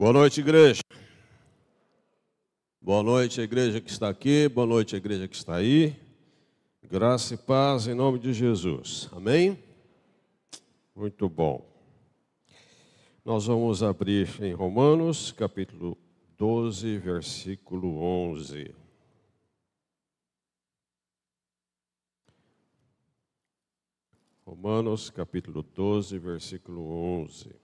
Boa noite, igreja. Boa noite, a igreja que está aqui. Boa noite, a igreja que está aí. Graça e paz em nome de Jesus. Amém? Muito bom. Nós vamos abrir em Romanos, capítulo 12, versículo 11. Romanos, capítulo 12, versículo 11.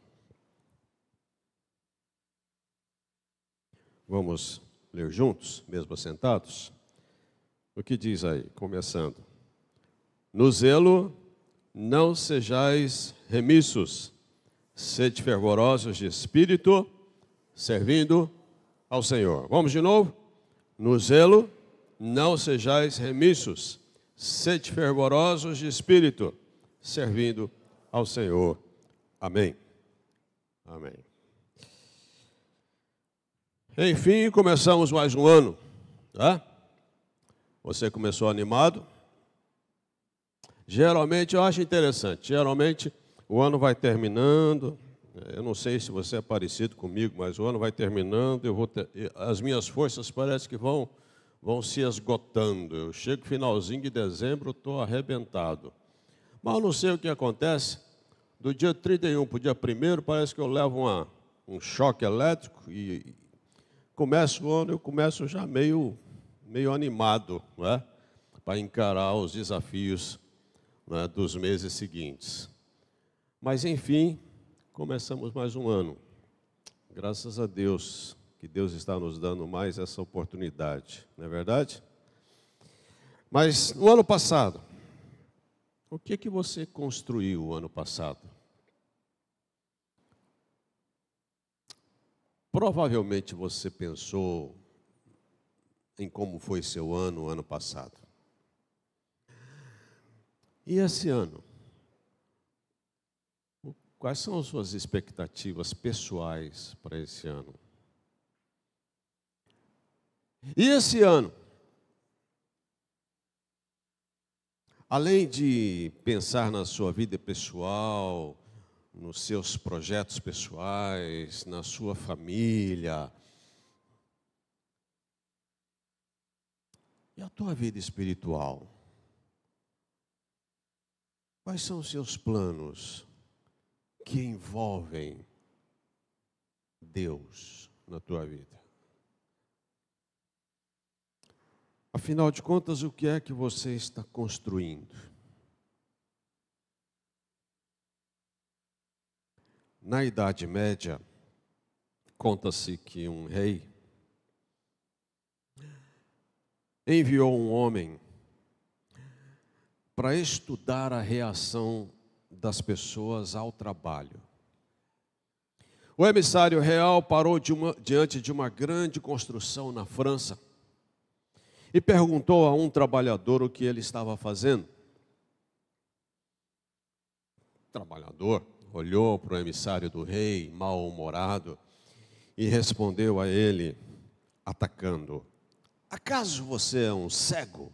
Vamos ler juntos, mesmo assentados? O que diz aí, começando? No zelo, não sejais remissos, sede fervorosos de espírito, servindo ao Senhor. Vamos de novo? No zelo, não sejais remissos, sede fervorosos de espírito, servindo ao Senhor. Amém. Amém. Enfim, começamos mais um ano, tá? Você começou animado? Geralmente, eu acho interessante, geralmente o ano vai terminando, eu não sei se você é parecido comigo, mas o ano vai terminando, as minhas forças parece que vão se esgotando. Eu chego no finalzinho de dezembro, estou arrebentado. Mas eu não sei o que acontece, do dia 31 para o dia 1º, parece que eu levo um choque elétrico e começo o ano, eu começo já meio animado, né, para encarar os desafios, né, dos meses seguintes. Mas, enfim, começamos mais um ano. Graças a Deus, que Deus está nos dando mais essa oportunidade, não é verdade? Mas, no ano passado, o que você construiu o ano passado? Provavelmente você pensou em como foi seu ano passado. E esse ano? Quais são as suas expectativas pessoais para esse ano? E esse ano? Além de pensar na sua vida pessoal, nos seus projetos pessoais, na sua família, e a tua vida espiritual? Quais são os seus planos que envolvem Deus na tua vida? Afinal de contas, o que é que você está construindo? Na Idade Média, conta-se que um rei enviou um homem para estudar a reação das pessoas ao trabalho. O emissário real parou diante de uma grande construção na França e perguntou a um trabalhador o que ele estava fazendo. O trabalhador olhou para o emissário do rei, mal-humorado, e respondeu a ele, atacando: acaso você é um cego?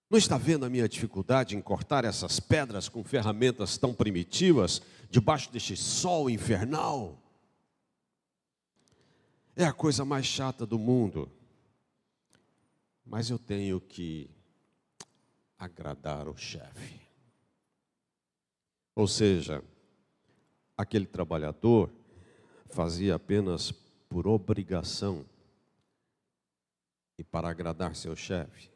Não está vendo a minha dificuldade em cortar essas pedras com ferramentas tão primitivas, debaixo deste sol infernal? É a coisa mais chata do mundo. Mas eu tenho que agradar o chefe. Ou seja, aquele trabalhador fazia apenas por obrigação e para agradar seu chefe.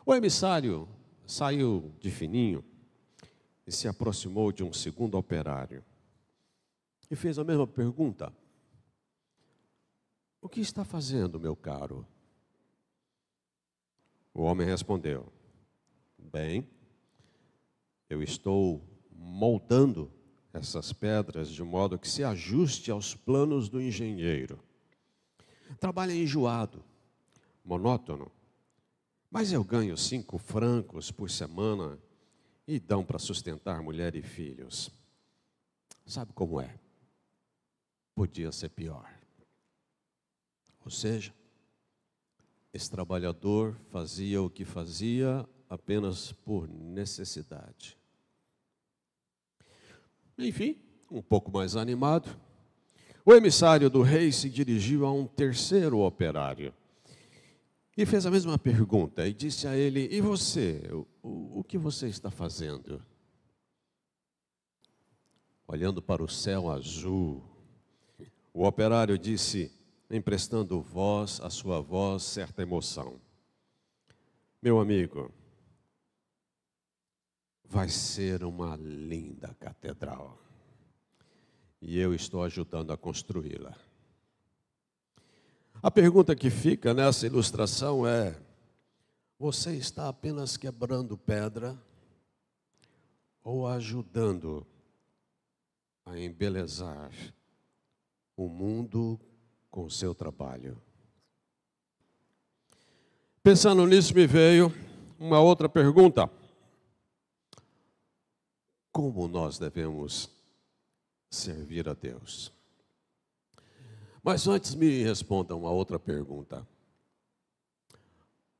O emissário saiu de fininho e se aproximou de um segundo operário e fez a mesma pergunta: o que está fazendo, meu caro? O homem respondeu: bem, eu estou moldando essas pedras de modo que se ajuste aos planos do engenheiro. Trabalho é enjoado, monótono, mas eu ganho 5 francos por semana e dão para sustentar mulher e filhos. Sabe como é? Podia ser pior. Ou seja, esse trabalhador fazia o que fazia apenas por necessidade. Enfim, um pouco mais animado, o emissário do rei se dirigiu a um terceiro operário e fez a mesma pergunta e disse a ele: e você, o que você está fazendo? Olhando para o céu azul, o operário disse, emprestando à sua voz, certa emoção: meu amigo, vai ser uma linda catedral e eu estou ajudando a construí-la. A pergunta que fica nessa ilustração é: você está apenas quebrando pedra ou ajudando a embelezar o mundo com o seu trabalho? Pensando nisso, me veio uma outra pergunta: como nós devemos servir a Deus? Mas antes me responda uma outra pergunta.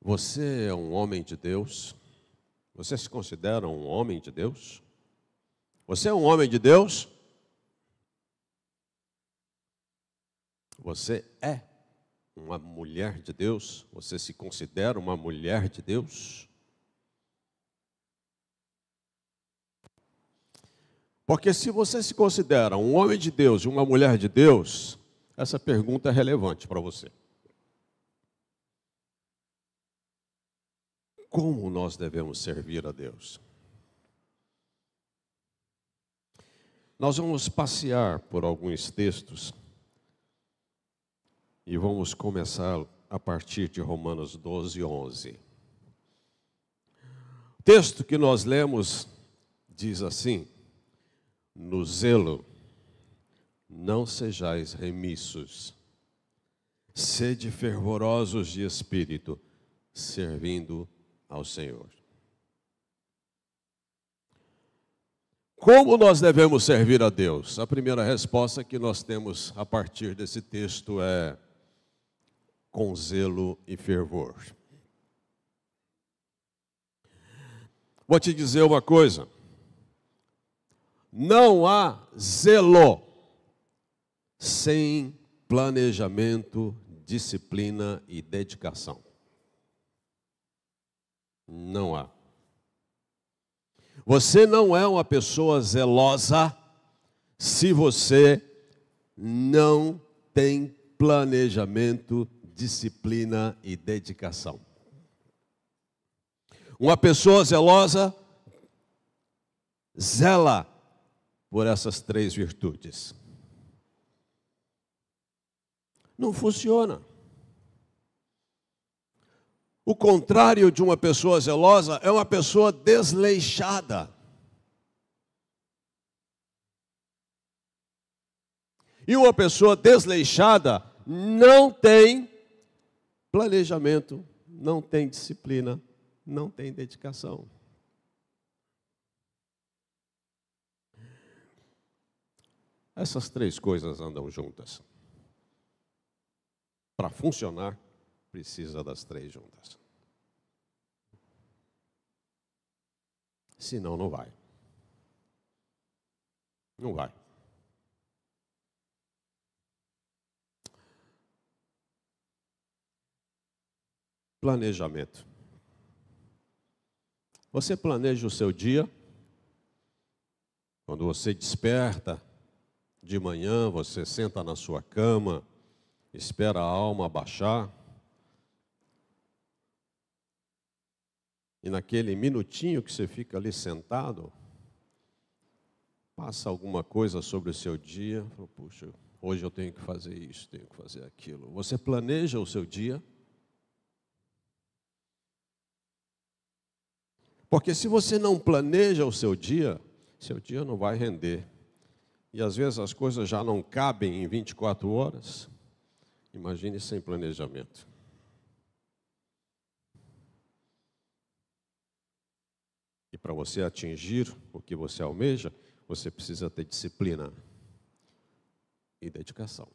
Você é um homem de Deus? Você se considera um homem de Deus? Você é um homem de Deus? Você é uma mulher de Deus? Você se considera uma mulher de Deus? Porque se você se considera um homem de Deus e uma mulher de Deus, essa pergunta é relevante para você. Como nós devemos servir a Deus? Nós vamos passear por alguns textos e vamos começar a partir de Romanos 12, 11. O texto que nós lemos diz assim: no zelo, não sejais remissos, sede fervorosos de espírito, servindo ao Senhor. Como nós devemos servir a Deus? A primeira resposta que nós temos a partir desse texto é: com zelo e fervor. Vou te dizer uma coisa: não há zelo sem planejamento, disciplina e dedicação. Não há. Você não é uma pessoa zelosa se você não tem planejamento, disciplina e dedicação. Uma pessoa zelosa zela por essas três virtudes. Não funciona. O contrário de uma pessoa zelosa é uma pessoa desleixada. E uma pessoa desleixada não tem planejamento, não tem disciplina, não tem dedicação. Essas três coisas andam juntas. Para funcionar, precisa das três juntas. Senão, não vai. Não vai. Planejamento. Você planeja o seu dia. Quando você desperta de manhã, você senta na sua cama, espera a alma baixar. E naquele minutinho que você fica ali sentado, passa alguma coisa sobre o seu dia. Fala, puxa, hoje eu tenho que fazer isso, tenho que fazer aquilo. Você planeja o seu dia. Porque se você não planeja o seu dia não vai render. E às vezes as coisas já não cabem em 24 horas. Imagine sem planejamento. E para você atingir o que você almeja, você precisa ter disciplina e dedicação.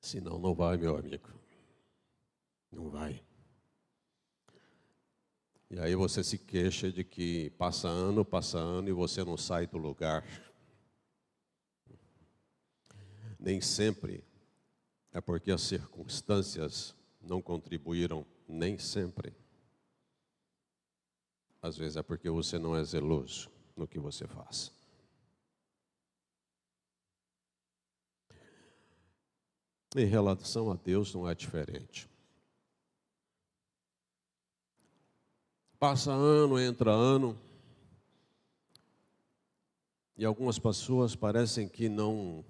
Senão não vai, meu amigo. Não vai. E aí você se queixa de que passa ano e você não sai do lugar. Nem sempre é porque as circunstâncias não contribuíram, nem sempre. Às vezes é porque você não é zeloso no que você faz. Em relação a Deus não é diferente. Passa ano, entra ano, e algumas pessoas parecem que não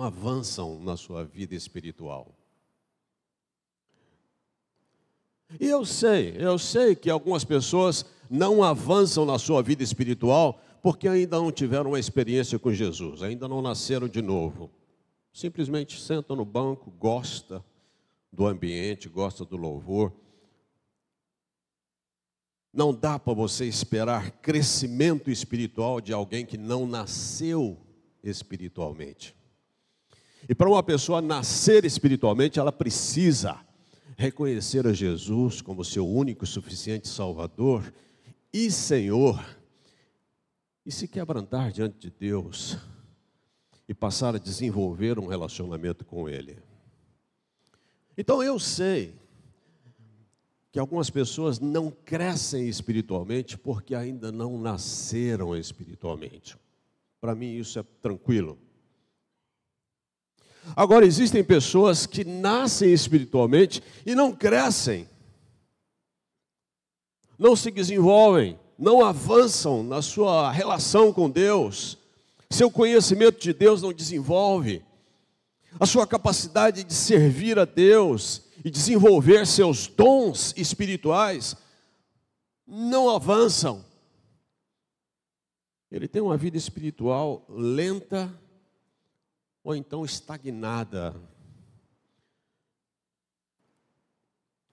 avançam na sua vida espiritual. E eu sei que algumas pessoas não avançam na sua vida espiritual porque ainda não tiveram uma experiência com Jesus, ainda não nasceram de novo. Simplesmente sentam no banco, gosta do ambiente, gosta do louvor. Não dá para você esperar crescimento espiritual de alguém que não nasceu espiritualmente. E para uma pessoa nascer espiritualmente, ela precisa reconhecer a Jesus como seu único e suficiente Salvador e Senhor, e se quebrantar diante de Deus, e passar a desenvolver um relacionamento com Ele. Então eu sei que algumas pessoas não crescem espiritualmente porque ainda não nasceram espiritualmente. Para mim isso é tranquilo. Agora, existem pessoas que nascem espiritualmente e não crescem, não se desenvolvem, não avançam na sua relação com Deus, seu conhecimento de Deus não desenvolve, a sua capacidade de servir a Deus e desenvolver seus dons espirituais não avançam. Ele tem uma vida espiritual lenta, ou então estagnada.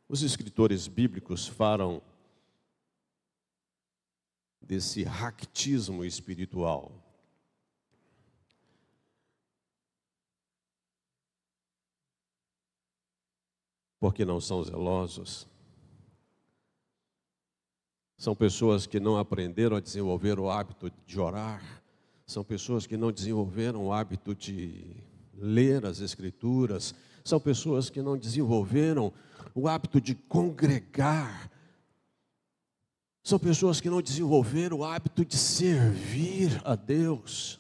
Os escritores bíblicos falam desse raquitismo espiritual. Porque não são zelosos. São pessoas que não aprenderam a desenvolver o hábito de orar. São pessoas que não desenvolveram o hábito de ler as Escrituras. São pessoas que não desenvolveram o hábito de congregar. São pessoas que não desenvolveram o hábito de servir a Deus.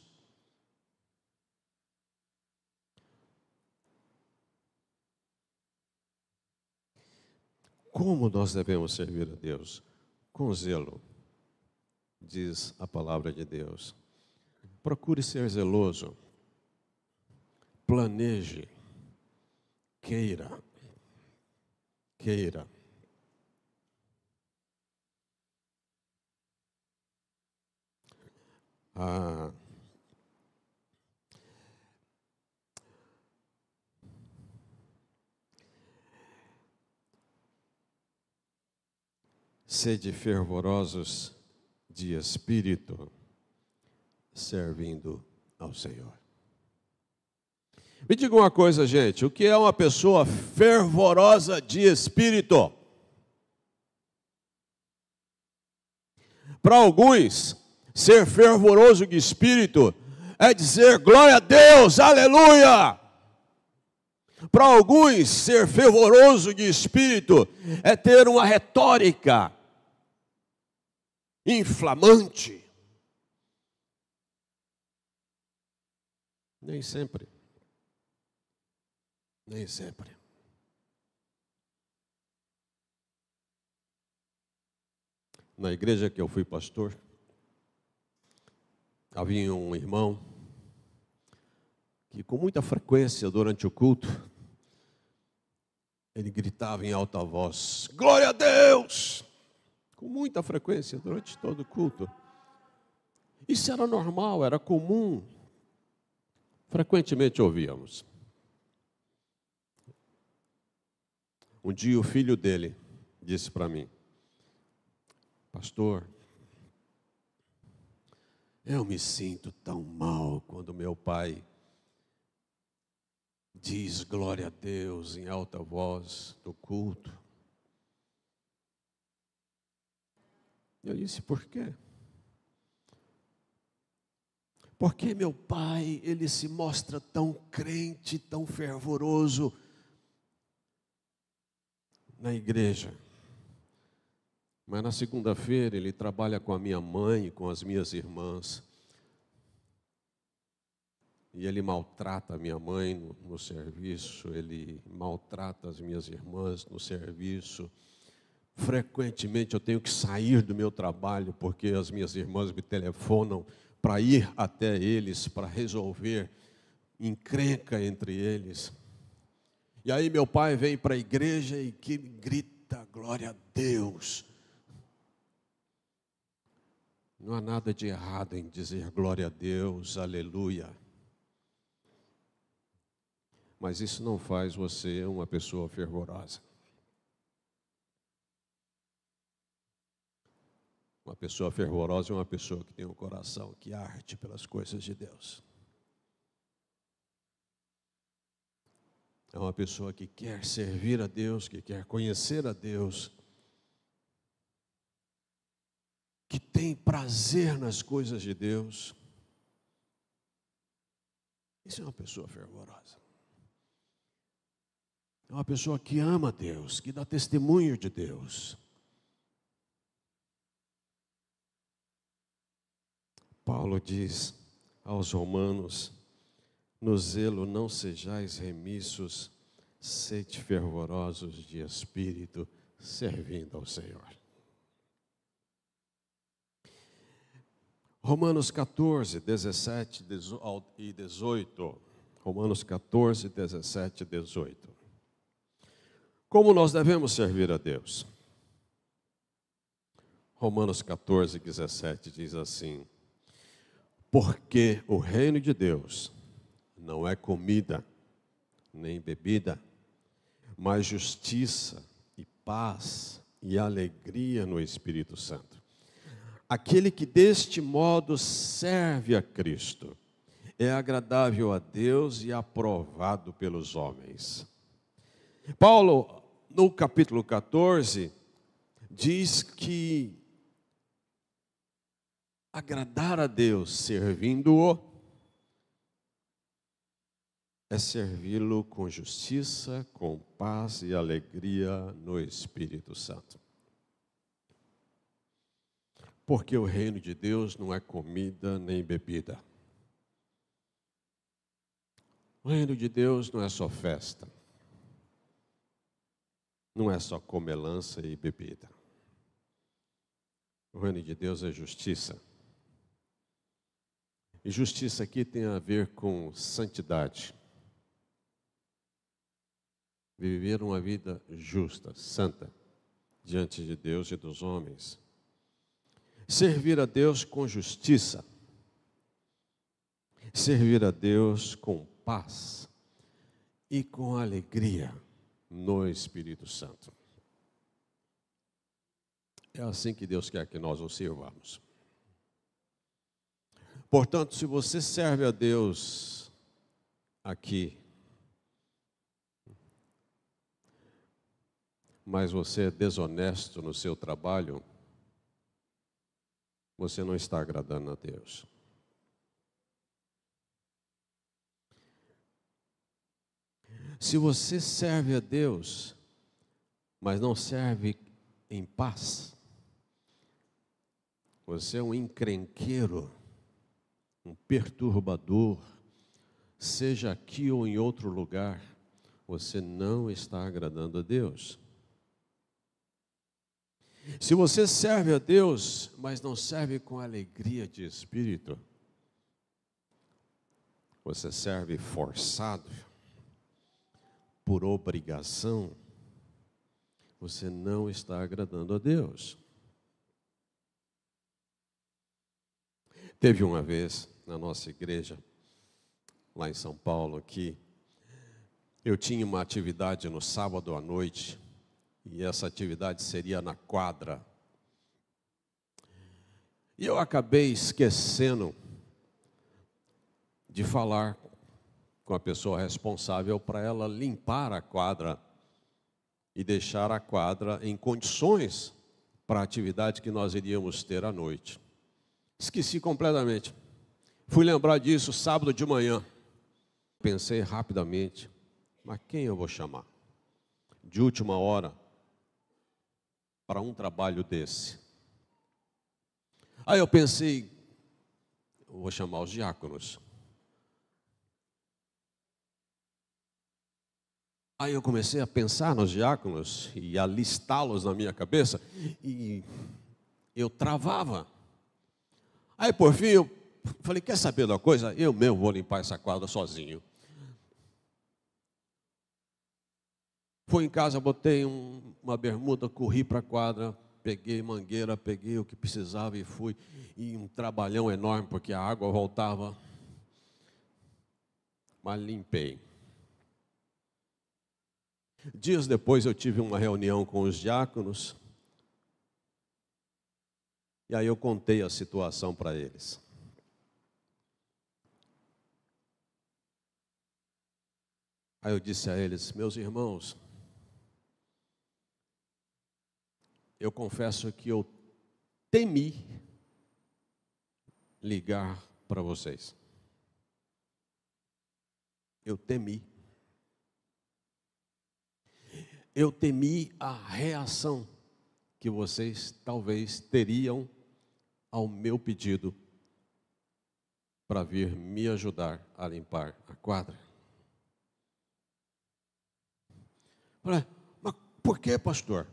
Como nós devemos servir a Deus? Com zelo, diz a palavra de Deus. Procure ser zeloso, planeje, queira. Sede fervorosos de espírito, servindo ao Senhor. Me diga uma coisa, gente, o que é uma pessoa fervorosa de espírito? Para alguns, ser fervoroso de espírito é dizer glória a Deus, aleluia! Para alguns, ser fervoroso de espírito é ter uma retórica inflamante. Nem sempre. Nem sempre. Na igreja que eu fui pastor, havia um irmão que com muita frequência durante o culto, ele gritava em alta voz, glória a Deus! Com muita frequência durante todo o culto. Isso era normal, era comum. Frequentemente ouvíamos. Um dia o filho dele disse para mim, pastor, eu me sinto tão mal quando meu pai diz glória a Deus em alta voz do culto. Eu disse, por quê? Porque meu pai, ele se mostra tão crente, tão fervoroso na igreja. Mas na segunda-feira ele trabalha com a minha mãe e com as minhas irmãs. E ele maltrata a minha mãe no serviço, ele maltrata as minhas irmãs no serviço. Frequentemente eu tenho que sair do meu trabalho porque as minhas irmãs me telefonam para ir até eles, para resolver encrenca entre eles. E aí meu pai vem para a igreja e que grita, glória a Deus. Não há nada de errado em dizer glória a Deus, aleluia. Mas isso não faz você uma pessoa fervorosa. Uma pessoa fervorosa é uma pessoa que tem um coração que arde pelas coisas de Deus. É uma pessoa que quer servir a Deus, que quer conhecer a Deus, que tem prazer nas coisas de Deus. Isso é uma pessoa fervorosa. É uma pessoa que ama a Deus, que dá testemunho de Deus. Paulo diz aos romanos, no zelo não sejais remissos, sede fervorosos de espírito, servindo ao Senhor. Romanos 14, 17 e 18. Romanos 14, 17 e 18. Como nós devemos servir a Deus? Romanos 14, 17 diz assim: porque o reino de Deus não é comida, nem bebida, mas justiça e paz e alegria no Espírito Santo. Aquele que deste modo serve a Cristo é agradável a Deus e aprovado pelos homens. Paulo, no capítulo 14, diz que agradar a Deus servindo-o é servi-lo com justiça, com paz e alegria no Espírito Santo. Porque o reino de Deus não é comida nem bebida. O reino de Deus não é só festa. Não é só comelança e bebida. O reino de Deus é justiça. E justiça aqui tem a ver com santidade. Viver uma vida justa, santa, diante de Deus e dos homens. Servir a Deus com justiça. Servir a Deus com paz e com alegria no Espírito Santo. É assim que Deus quer que nós o sirvamos. Portanto, se você serve a Deus aqui, mas você é desonesto no seu trabalho, você não está agradando a Deus. Se você serve a Deus, mas não serve em paz, você é um encrenqueiro, um perturbador, seja aqui ou em outro lugar, você não está agradando a Deus. Se você serve a Deus, mas não serve com alegria de espírito, você serve forçado, por obrigação, você não está agradando a Deus. Teve uma vez na nossa igreja, lá em São Paulo, que eu tinha uma atividade no sábado à noite, e essa atividade seria na quadra. E eu acabei esquecendo de falar com a pessoa responsável para ela limpar a quadra e deixar a quadra em condições para a atividade que nós iríamos ter à noite. Esqueci completamente. Fui lembrar disso sábado de manhã. Pensei rapidamente, mas quem eu vou chamar? De última hora, para um trabalho desse. Aí eu pensei, eu vou chamar os diáconos. Aí eu comecei a pensar nos diáconos e a listá-los na minha cabeça e eu travava. Aí por fim eu falei, quer saber de uma coisa? Eu mesmo vou limpar essa quadra sozinho. Fui em casa, botei uma bermuda, corri para a quadra, peguei mangueira, peguei o que precisava e fui. E um trabalhão enorme, porque a água voltava. Mas limpei. Dias depois eu tive uma reunião com os diáconos. E aí eu contei a situação para eles. Aí eu disse a eles, meus irmãos, eu confesso que eu temi ligar para vocês. Eu temi. Eu temi a reação que vocês talvez teriam ao meu pedido para vir me ajudar a limpar a quadra. Falei, mas por que, pastor?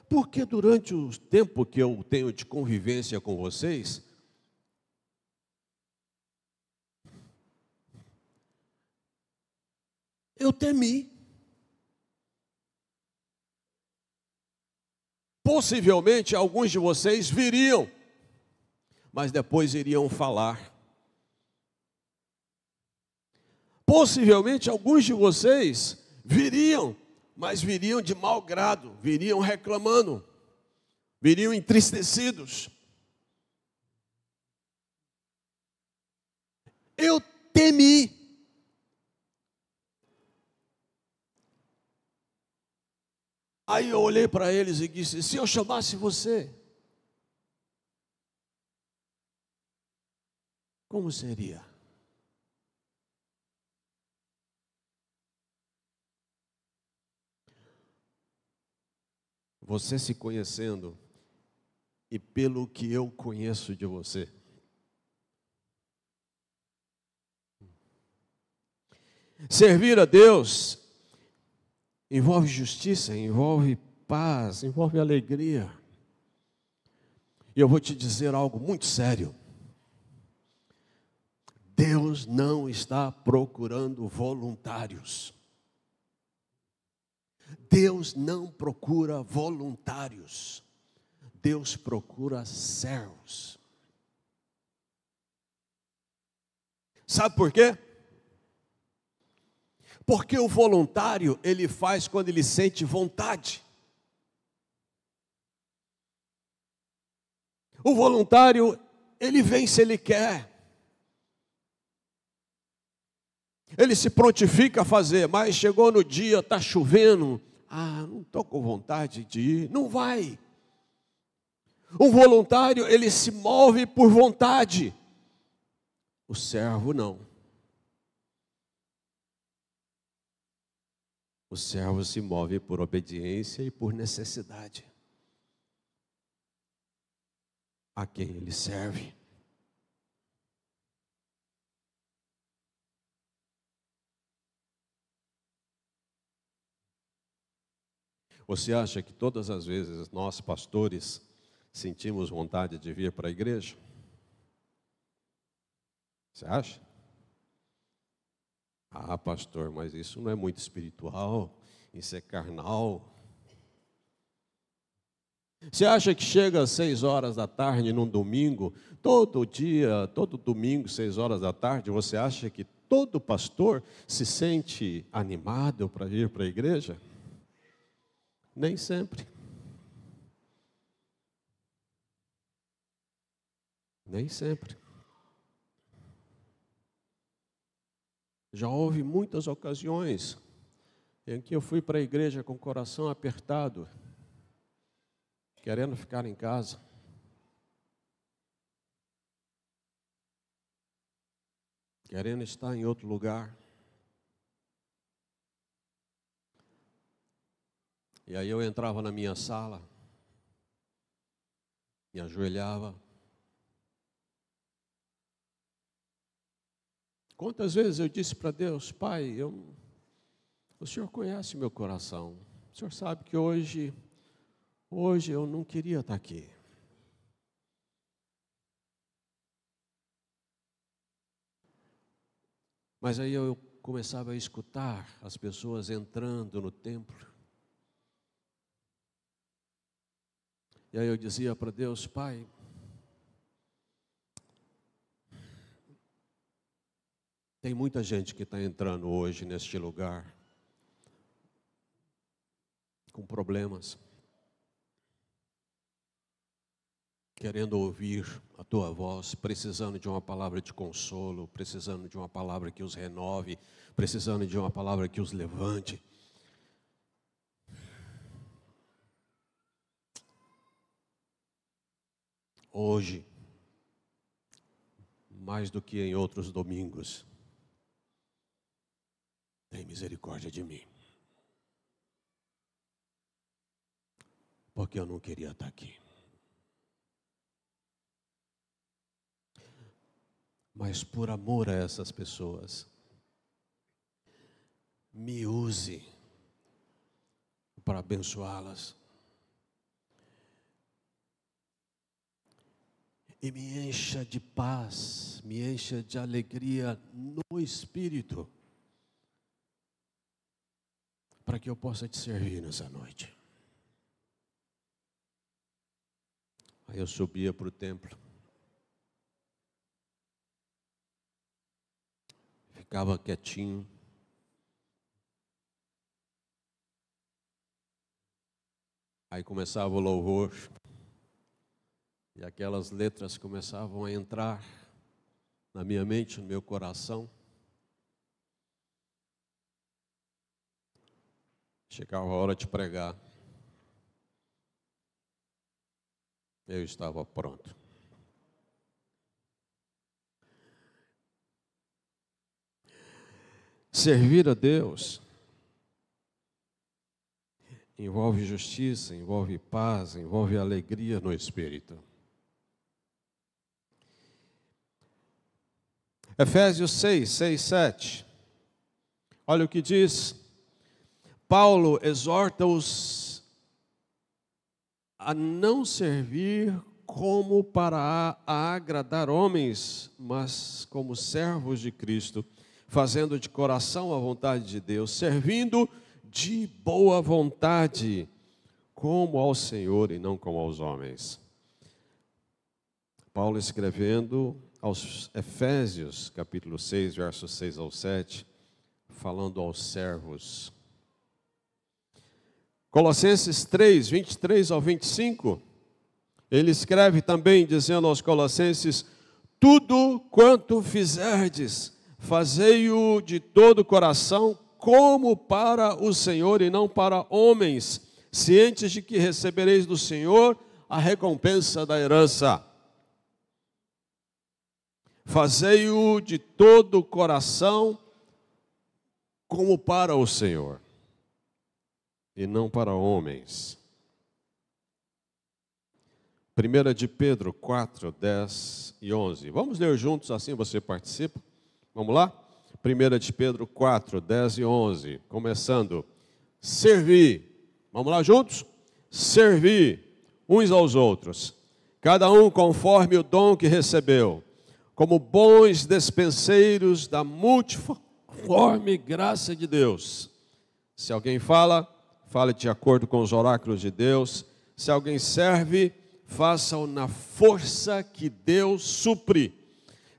Porque durante o tempo que eu tenho de convivência com vocês, eu temi. Possivelmente alguns de vocês viriam, mas depois iriam falar. Possivelmente alguns de vocês viriam, mas viriam de mau grado, viriam reclamando, viriam entristecidos. Eu temi. Aí eu olhei para eles e disse, se eu chamasse você, como seria? Você se conhecendo e pelo que eu conheço de você. Servir a Deus envolve justiça, envolve paz, envolve alegria. E eu vou te dizer algo muito sério. Deus não está procurando voluntários. Deus não procura voluntários. Deus procura servos. Sabe por quê? Porque o voluntário, ele faz quando ele sente vontade. O voluntário, ele vem se ele quer. Ele se prontifica a fazer, mas chegou no dia, está chovendo. Não estou com vontade de ir. Não vai. O voluntário, ele se move por vontade. O servo não. O servo se move por obediência e por necessidade. A quem ele serve. Você acha que todas as vezes nós, pastores, sentimos vontade de vir para a igreja? Você acha? Pastor, mas isso não é muito espiritual, isso é carnal. Você acha que chega às 6 horas da tarde num domingo, todo dia, todo domingo, 6 horas da tarde, você acha que todo pastor se sente animado para ir para a igreja? Nem sempre. Nem sempre. Já houve muitas ocasiões em que eu fui para a igreja com o coração apertado, querendo ficar em casa. querendo estar em outro lugar. E aí eu entrava na minha sala, me ajoelhava. Quantas vezes eu disse para Deus: Pai, o Senhor conhece meu coração. O Senhor sabe que hoje eu não queria estar aqui. Mas aí eu começava a escutar as pessoas entrando no templo. E aí eu dizia para Deus: Pai, tem muita gente que está entrando hoje neste lugar com problemas, querendo ouvir a Tua voz, precisando de uma palavra de consolo, precisando de uma palavra que os renove, precisando de uma palavra que os levante. Hoje, mais do que em outros domingos, tem misericórdia de mim, porque eu não queria estar aqui. Mas por amor a essas pessoas, me use para abençoá-las. E me encha de paz, me encha de alegria no Espírito, para que eu possa te servir nessa noite. Aí eu subia para o templo, ficava quietinho, aí começava o louvor, e aquelas letras começavam a entrar na minha mente, no meu coração. Chegava a hora de pregar, eu estava pronto. Servir a Deus envolve justiça, envolve paz, envolve alegria no Espírito. Efésios 6, 7. Olha o que diz. Paulo exorta-os a não servir como para agradar homens, mas como servos de Cristo, fazendo de coração a vontade de Deus, servindo de boa vontade, como ao Senhor e não como aos homens. Paulo escrevendo aos Efésios, capítulo 6, versos 6 ao 7, falando aos servos. Colossenses 3, 23 ao 25, ele escreve também, dizendo aos colossenses: tudo quanto fizerdes, fazei-o de todo o coração, como para o Senhor e não para homens, cientes de que recebereis do Senhor a recompensa da herança. Fazei-o de todo o coração, como para o Senhor, e não para homens. 1 de Pedro 4, 10 e 11. Vamos ler juntos, assim você participa. Vamos lá? 1 de Pedro 4, 10 e 11. Começando. Servir. Vamos lá juntos? Servir uns aos outros, cada um conforme o dom que recebeu, como bons despenseiros da multiforme graça de Deus. Se alguém fala, fale de acordo com os oráculos de Deus. Se alguém serve, faça-o na força que Deus supre,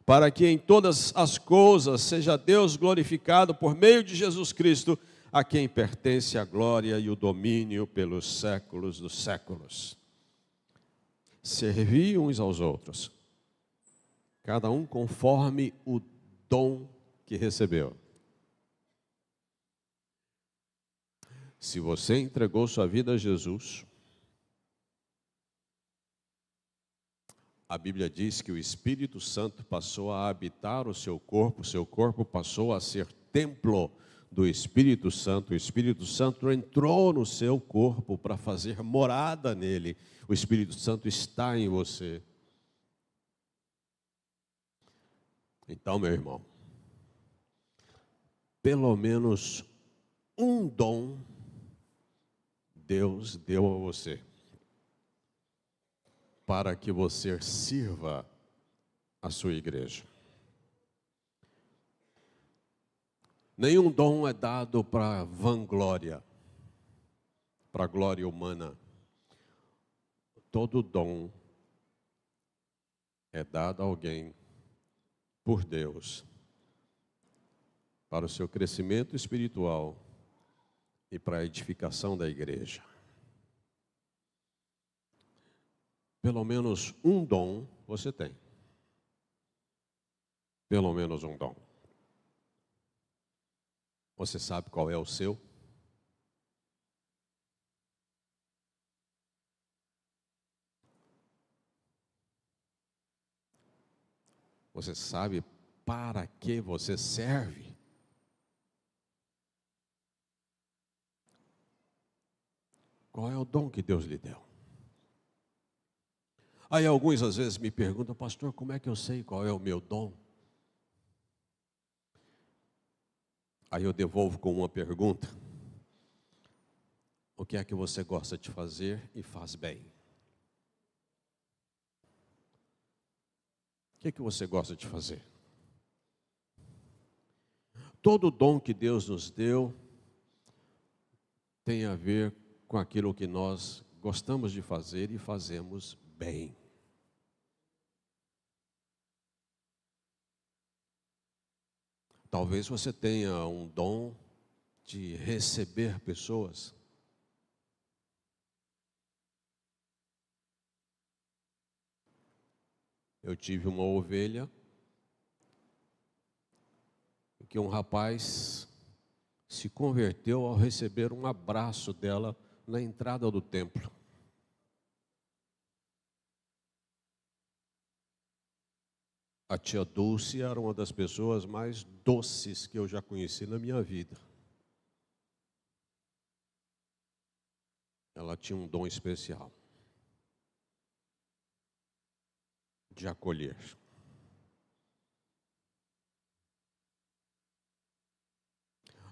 para que em todas as coisas seja Deus glorificado por meio de Jesus Cristo, a quem pertence a glória e o domínio pelos séculos dos séculos. Servi uns aos outros, cada um conforme o dom que recebeu. Se você entregou sua vida a Jesus, a Bíblia diz que o Espírito Santo passou a habitar o seu corpo passou a ser templo do Espírito Santo. O Espírito Santo entrou no seu corpo para fazer morada nele. O Espírito Santo está em você. Então, meu irmão, pelo menos um dom Deus deu a você, para que você sirva a sua igreja. Nenhum dom é dado para vanglória, para glória humana. Todo dom é dado a alguém por Deus, para o seu crescimento espiritual e para a edificação da igreja. Pelo menos um dom você tem. Pelo menos um dom. Você sabe qual é o seu? Você sabe para que você serve? Qual é o dom que Deus lhe deu? Aí alguns às vezes me perguntam, pastor, como é que eu sei qual é o meu dom? Aí eu devolvo com uma pergunta. O que é que você gosta de fazer e faz bem? O que é que você gosta de fazer? Todo dom que Deus nos deu tem a ver com aquilo que nós gostamos de fazer e fazemos bem. Talvez você tenha um dom de receber pessoas. Eu tive uma ovelha que um rapaz se converteu ao receber um abraço dela na entrada do templo. A tia Dulce era uma das pessoas mais doces que eu já conheci na minha vida. Ela tinha um dom especial de acolher.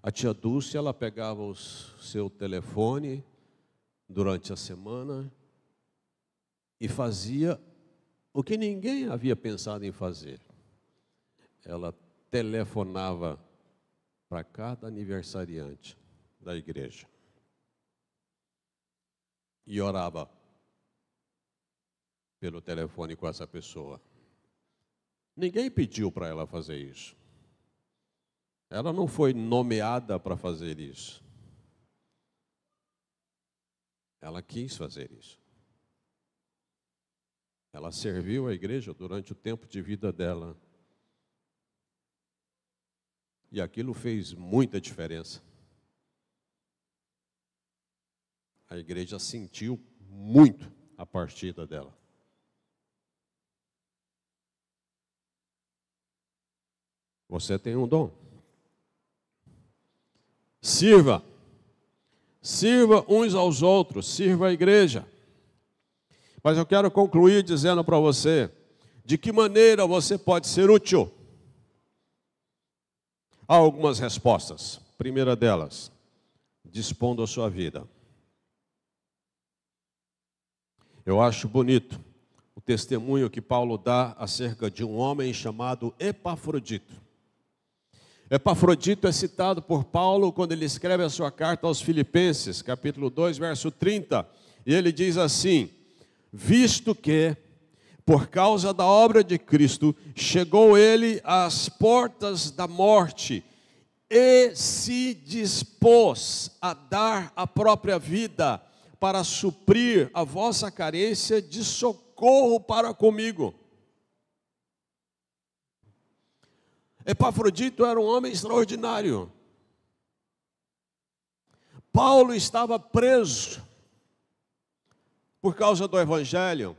A tia Dulce, ela pegava o seu telefone durante a semana e fazia o que ninguém havia pensado em fazer. Ela telefonava para cada aniversariante da igreja e orava pelo telefone com essa pessoa. Ninguém pediu para ela fazer isso. Ela não foi nomeada para fazer isso. Ela quis fazer isso. Ela serviu a igreja durante o tempo de vida dela. E aquilo fez muita diferença. A igreja sentiu muito a partida dela. Você tem um dom. Sirva. Sirva uns aos outros. Sirva a igreja. Mas eu quero concluir dizendo para você de que maneira você pode ser útil. Há algumas respostas. Primeira delas, dispondo a sua vida. Eu acho bonito o testemunho que Paulo dá acerca de um homem chamado Epafrodito. Epafrodito é citado por Paulo quando ele escreve a sua carta aos Filipenses, capítulo 2, verso 30. E ele diz assim: visto que, por causa da obra de Cristo, chegou ele às portas da morte e se dispôs a dar a própria vida para suprir a vossa carência de socorro para comigo. Epafrodito era um homem extraordinário. Paulo estava preso por causa do evangelho.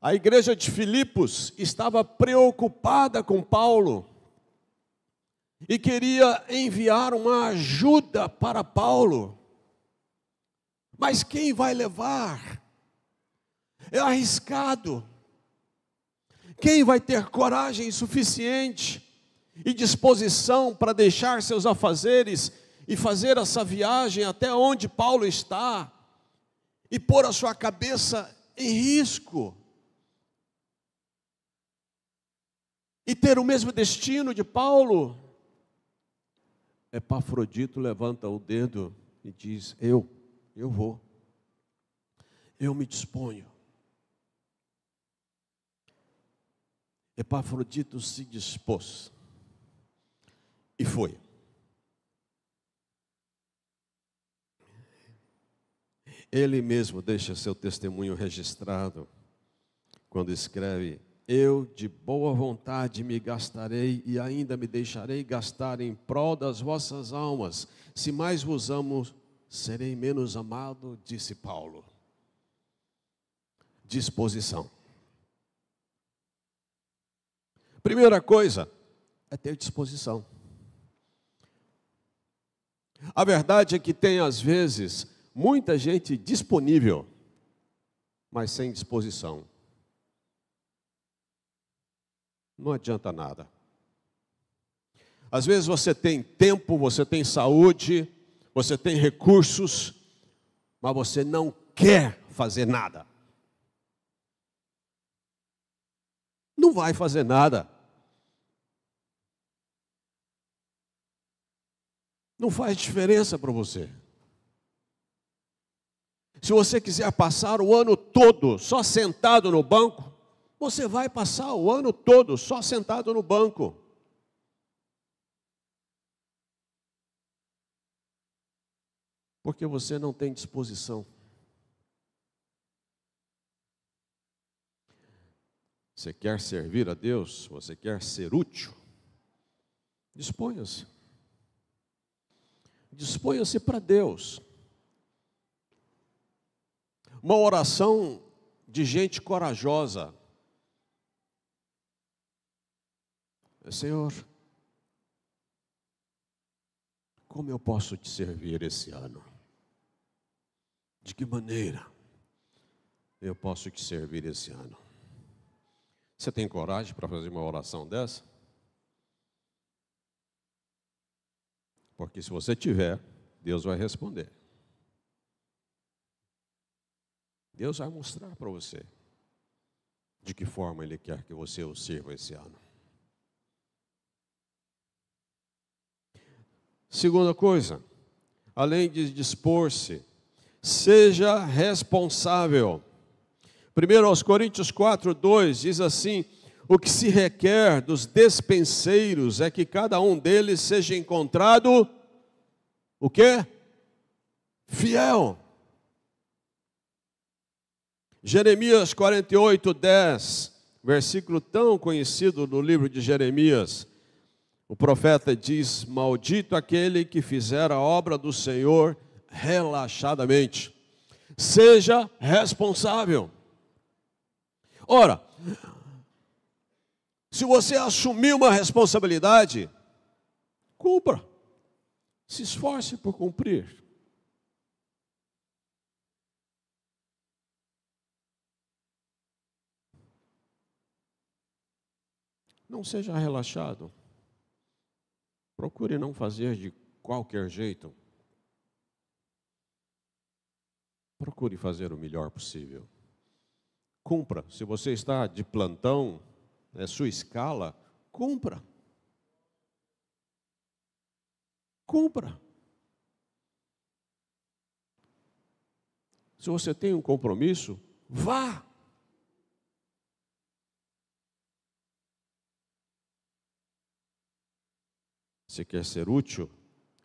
A igreja de Filipos estava preocupada com Paulo e queria enviar uma ajuda para Paulo. Mas quem vai levar? É arriscado. Quem vai ter coragem suficiente e disposição para deixar seus afazeres e fazer essa viagem até onde Paulo está e pôr a sua cabeça em risco e ter o mesmo destino de Paulo? Epafrodito levanta o dedo e diz: eu vou, eu me disponho. Epafrodito se dispôs e foi. Ele mesmo deixa seu testemunho registrado quando escreve: eu de boa vontade me gastarei e ainda me deixarei gastar em prol das vossas almas. Se mais vos amo, serei menos amado, disse Paulo. Disposição. Primeira coisa é ter disposição. A verdade é que tem às vezes muita gente disponível, mas sem disposição. Não adianta nada. Às vezes você tem tempo, você tem saúde, você tem recursos, mas você não quer fazer nada. Não vai fazer nada. Não faz diferença para você. Se você quiser passar o ano todo só sentado no banco, você vai passar o ano todo só sentado no banco. Porque você não tem disposição. Você quer servir a Deus? Você quer ser útil? Disponha-se. Disponha-se para Deus. Uma oração de gente corajosa. Senhor, como eu posso te servir esse ano? De que maneira eu posso te servir esse ano? Você tem coragem para fazer uma oração dessa? Porque se você tiver, Deus vai responder. Deus vai mostrar para você de que forma Ele quer que você o sirva esse ano. Segunda coisa, além de dispor-se, seja responsável. 1 Coríntios 4:2 diz assim: o que se requer dos despenseiros é que cada um deles seja encontrado, o quê? Fiel. Jeremias 48:10, versículo tão conhecido no livro de Jeremias. O profeta diz: maldito aquele que fizer a obra do Senhor relaxadamente. Seja responsável. Ora, se você assumir uma responsabilidade, cumpra. Se esforce por cumprir. Não seja relaxado. Procure não fazer de qualquer jeito. Procure fazer o melhor possível. Cumpra. Se você está de plantão, é sua escala, cumpra. Cumpra. Se você tem um compromisso, vá. Se quer ser útil,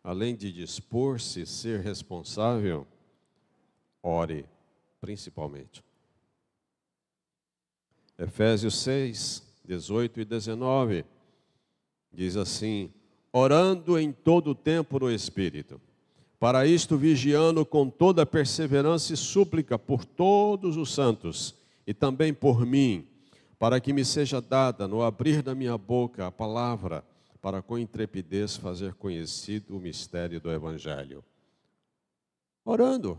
além de dispor-se, ser responsável, ore principalmente. Efésios 6, 18 e 19, diz assim: orando em todo o tempo no Espírito, para isto vigiando com toda perseverança e súplica por todos os santos, e também por mim, para que me seja dada, no abrir da minha boca, a palavra, para com intrepidez fazer conhecido o mistério do Evangelho. Orando.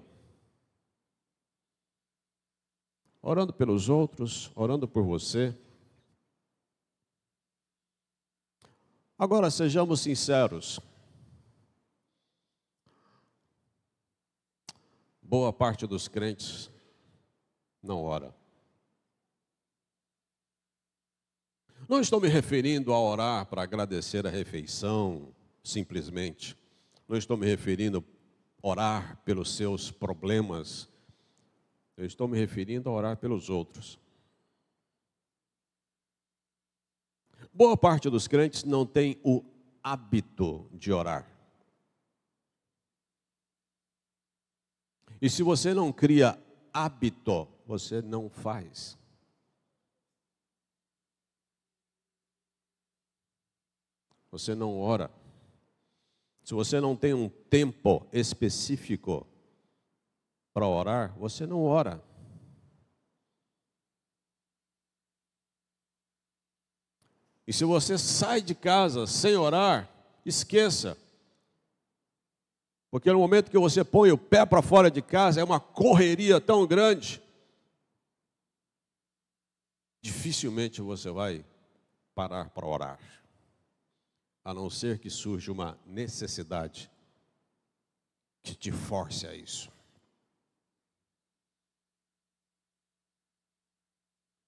Orando pelos outros, orando por você. Agora, sejamos sinceros. Boa parte dos crentes não ora. Não estou me referindo a orar para agradecer a refeição, simplesmente. Não estou me referindo a orar pelos seus problemas. Eu estou me referindo a orar pelos outros. Boa parte dos crentes não tem o hábito de orar. E se você não cria hábito, você não faz. Você não ora. Se você não tem um tempo específico para orar, você não ora. E se você sai de casa sem orar, esqueça. Porque no momento que você põe o pé para fora de casa, é uma correria tão grande, dificilmente você vai parar para orar. A não ser que surja uma necessidade que te force a isso.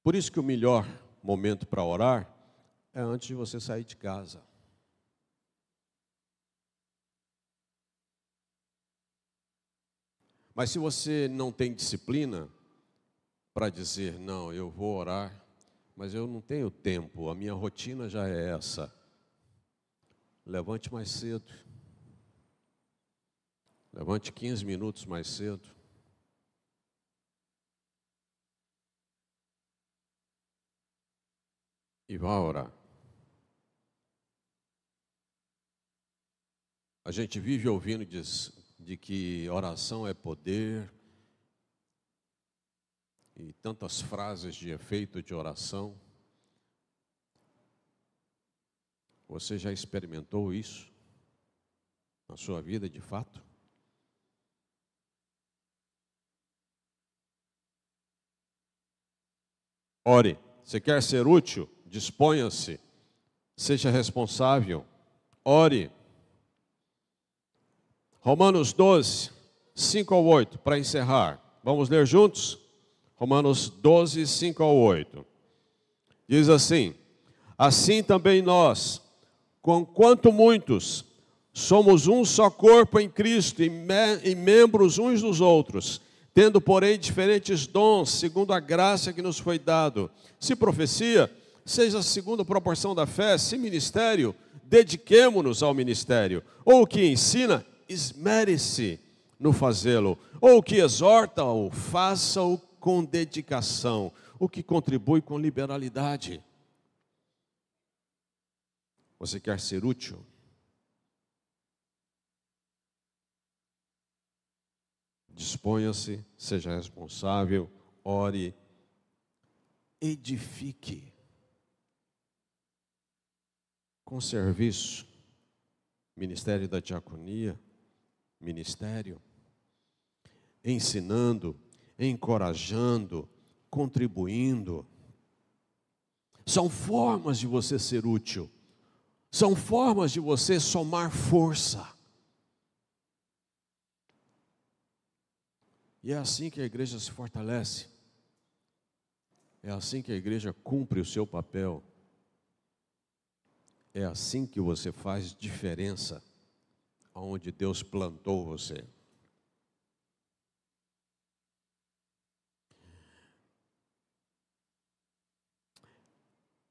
Por isso que o melhor momento para orar é antes de você sair de casa. Mas se você não tem disciplina para dizer, não, eu vou orar, mas eu não tenho tempo, a minha rotina já é essa. Levante mais cedo. Levante 15 minutos mais cedo. E vá orar. A gente vive ouvindo de que oração é poder, e tantas frases de efeito de oração. Você já experimentou isso na sua vida de fato? Ore. Você quer ser útil? Disponha-se. Seja responsável. Ore. Romanos 12, 5 ao 8, para encerrar. Vamos ler juntos? Romanos 12, 5 ao 8. Diz assim: assim também nós, conquanto muitos, somos um só corpo em Cristo e membros uns dos outros, tendo, porém, diferentes dons, segundo a graça que nos foi dado. Se profecia, seja segundo a proporção da fé. Se ministério, dediquemo-nos ao ministério. Ou o que ensina, esmere-se no fazê-lo. Ou o que exorta, ou faça-o com dedicação. O que contribui com liberalidade. Você quer ser útil? Disponha-se, seja responsável, ore, edifique com serviço, ministério da diaconia, ministério, ensinando, encorajando, contribuindo. São formas de você ser útil, são formas de você somar força. E é assim que a igreja se fortalece. É assim que a igreja cumpre o seu papel. É assim que você faz diferença aonde Deus plantou você.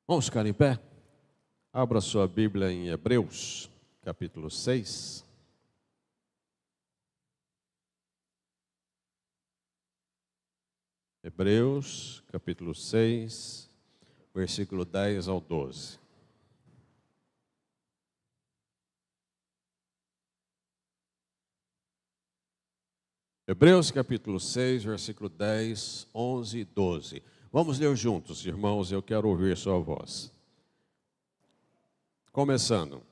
Vamos ficar em pé? Abra sua Bíblia em Hebreus, capítulo 6. Hebreus, capítulo 6, versículo 10 ao 12. Hebreus, capítulo 6, versículo 10, 11 e 12. Vamos ler juntos, irmãos, eu quero ouvir sua voz. Começando.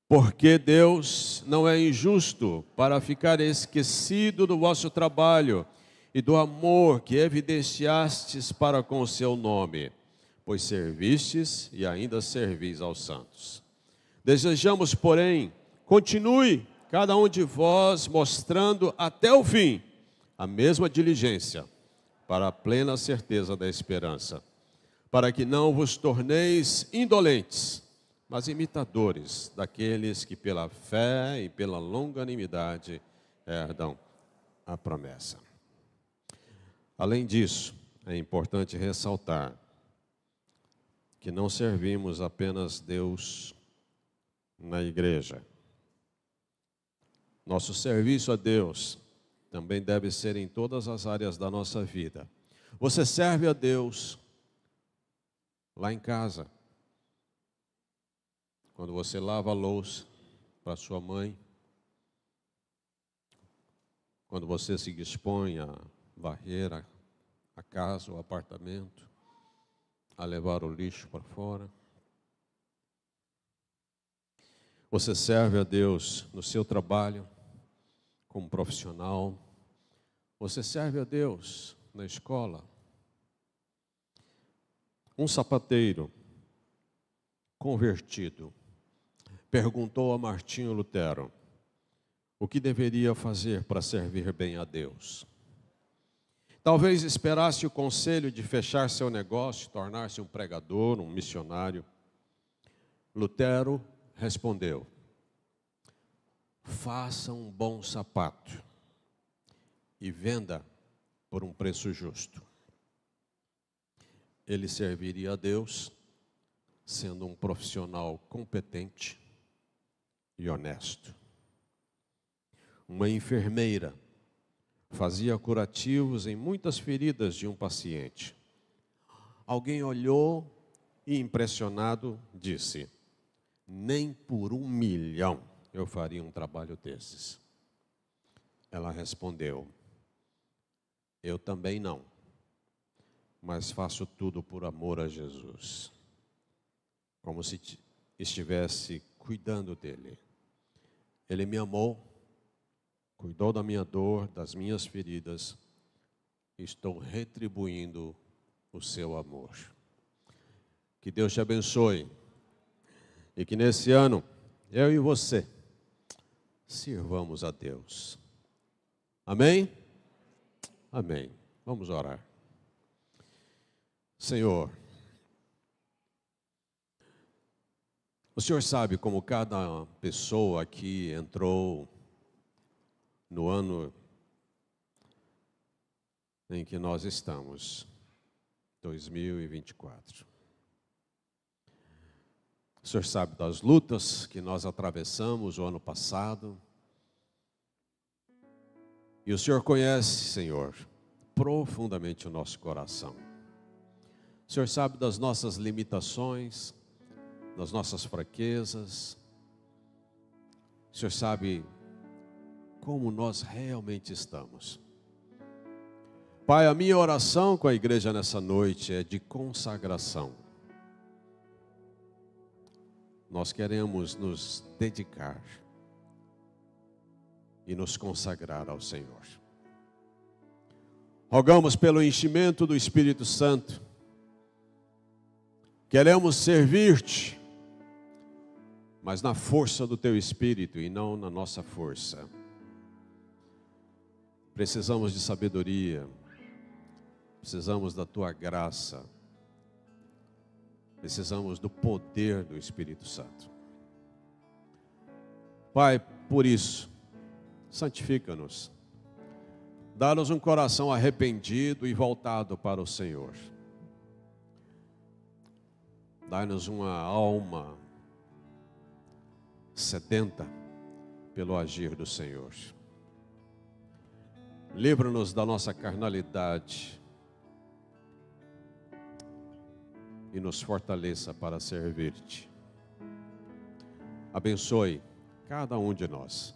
Porque Deus não é injusto para ficar esquecido do vosso trabalho e do amor que evidenciastes para com o seu nome, pois servistes e ainda servis aos santos. Desejamos, porém, continue cada um de vós mostrando até o fim a mesma diligência, para a plena certeza da esperança, para que não vos torneis indolentes, mas imitadores daqueles que pela fé e pela longanimidade herdam a promessa. Além disso, é importante ressaltar que não servimos apenas Deus na igreja. Nosso serviço a Deus também deve ser em todas as áreas da nossa vida. Você serve a Deus lá em casa, quando você lava a louça para sua mãe, quando você se dispõe a varrer a casa, o apartamento, a levar o lixo para fora. Você serve a Deus no seu trabalho, como profissional. Você serve a Deus na escola. Um sapateiro convertido perguntou a Martinho Lutero o que deveria fazer para servir bem a Deus. Talvez esperasse o conselho de fechar seu negócio, tornar-se um pregador, um missionário. Lutero respondeu: faça um bom sapato e venda por um preço justo. Ele serviria a Deus sendo um profissional competente e honesto. Uma enfermeira fazia curativos em muitas feridas de um paciente. Alguém olhou e, impressionado, disse: nem por 1 milhão eu faria um trabalho desses. Ela respondeu: eu também não, mas faço tudo por amor a Jesus. Como se estivesse cuidando dele. Ele me amou, cuidou da minha dor, das minhas feridas. Estou retribuindo o seu amor. Que Deus te abençoe. E que nesse ano, eu e você, sirvamos a Deus. Amém? Amém. Vamos orar. Senhor, o Senhor sabe como cada pessoa aqui entrou no ano em que nós estamos, 2024. O Senhor sabe das lutas que nós atravessamos o ano passado. E o Senhor conhece, Senhor, profundamente o nosso coração. O Senhor sabe das nossas limitações, das nossas fraquezas. O Senhor sabe como nós realmente estamos. Pai, a minha oração com a igreja nessa noite é de consagração. Nós queremos nos dedicar e nos consagrar ao Senhor. Rogamos pelo enchimento do Espírito Santo. Queremos servir-te, mas na força do teu Espírito e não na nossa força. Precisamos de sabedoria, precisamos da tua graça, precisamos do poder do Espírito Santo. Pai, por isso, santifica-nos, dá-nos um coração arrependido e voltado para o Senhor. Dá-nos uma alma sedenta pelo agir do Senhor. Livra-nos da nossa carnalidade e nos fortaleça para servir-te. Abençoe cada um de nós,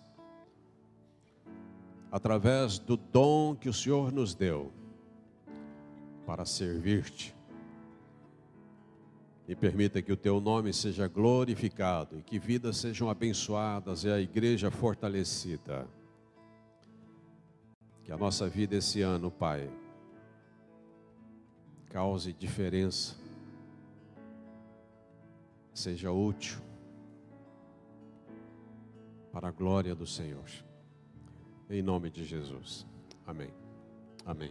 através do dom que o Senhor nos deu, para servir-te. E permita que o teu nome seja glorificado e que vidas sejam abençoadas e a igreja fortalecida. Que a nossa vida esse ano, Pai, cause diferença, seja útil para a glória do Senhor. Em nome de Jesus. Amém. Amém.